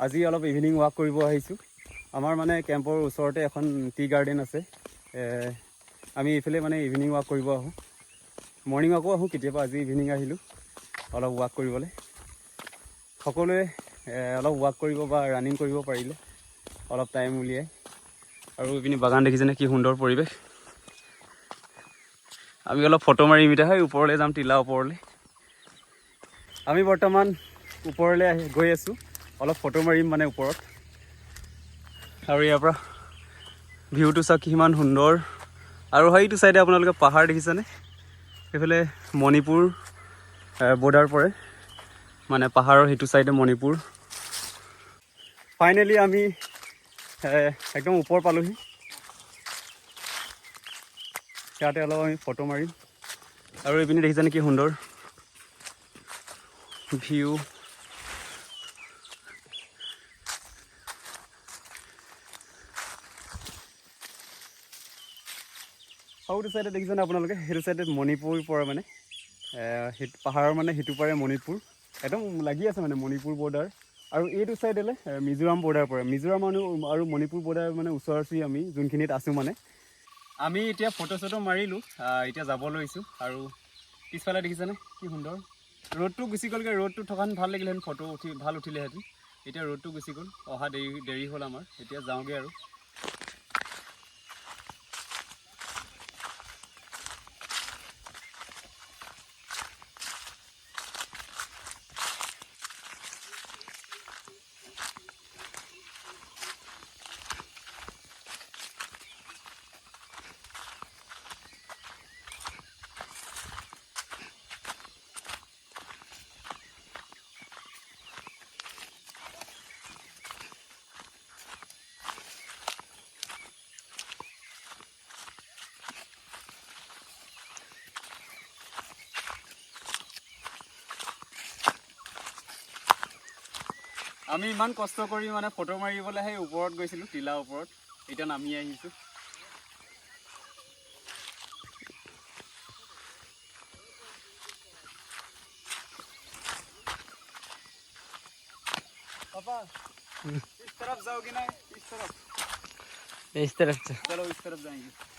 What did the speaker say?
আজি অলপ evening walk কৰিব আহিছোঁ। আমাৰ মানে কেম্পৰ ওচৰতে এখন টি গাৰ্ডেন আছে। আমি এইফালে মানে ইভিনিং ৱাক কৰিব আহোঁ। মৰ্ণিং ৱাকো আহোঁ কেতিয়াবা, আজি ইভিনিং আহিলোঁ অলপ ৱাক কৰিবলৈ। সকলোৱে অলপ ৱাক কৰিব বা ৰানিং কৰিব পাৰিলে অলপ টাইম উলিয়াই। আৰু ইপিনে বাগান দেখিছেনে কি সুন্দৰ পৰিৱেশ। আমি অলপ ফটো মাৰিম এতিয়া, হয় ওপৰলৈ যাম, টিলা ওপৰলৈ। আমি বৰ্তমান ওপৰলৈ গৈ আছোঁ, অলপ ফটো মাৰিম মানে ওপৰত। আৰু ইয়াৰ পৰা ভিউটো চাওক কিমান সুন্দৰ। আৰু সেইটো চাইডে আপোনালোকে পাহাৰ দেখিছেনে? সেইফালে মণিপুৰ বৰ্ডাৰ পৰে, মানে পাহাৰৰ সেইটো চাইডে মণিপুৰ। ফাইনেলি আমি একদম ওপৰ পালোহি। ইয়াতে অলপ আমি ফটো মাৰিম। আৰু এইপিনে দেখিছেনে কি সুন্দৰ ভিউ। সৌটো চাইডে দেখিছেনে আপোনালোকে? সেইটো চাইডে মণিপুৰ পৰে, মানে সেইটো পাহাৰৰ মানে সিটো পাৰে মণিপুৰ, একদম লাগি আছে মানে মণিপুৰ বৰ্ডাৰ। আৰু এইটো চাইডেলে মিজোৰাম বৰ্ডাৰ পৰে। মিজোৰাম আৰু মণিপুৰ বৰ্ডাৰ মানে ওচৰা-ওচৰি আমি যোনখিনিত আছোঁ মানে। আমি এতিয়া ফটো চটো মাৰিলোঁ, এতিয়া যাব লৈছোঁ। আৰু পিছফালে দেখিছেনে কি সুন্দৰ। ৰ'দটো গুচি গ'লগৈ, ৰ'দটো থকাহেঁতেন ভাল লাগিলেহেঁতেন, ফটো ভাল উঠিলেহেঁতেন। এতিয়া ৰ'দটো গুচি গ'ল, অহা দেৰি হ'ল আমাৰ। এতিয়া যাওঁগৈ আৰু। আমি ইমান কষ্ট কৰি মানে ফটো মাৰিবলৈ সেই ওপৰত গৈছিলোঁ, টিলাৰ ওপৰত। এতিয়া নামি আহিছোঁ। पापा इस तरफ जाओगे ना? इस तरफ? इस तरफ से चलो इस तरफ जाएंगे।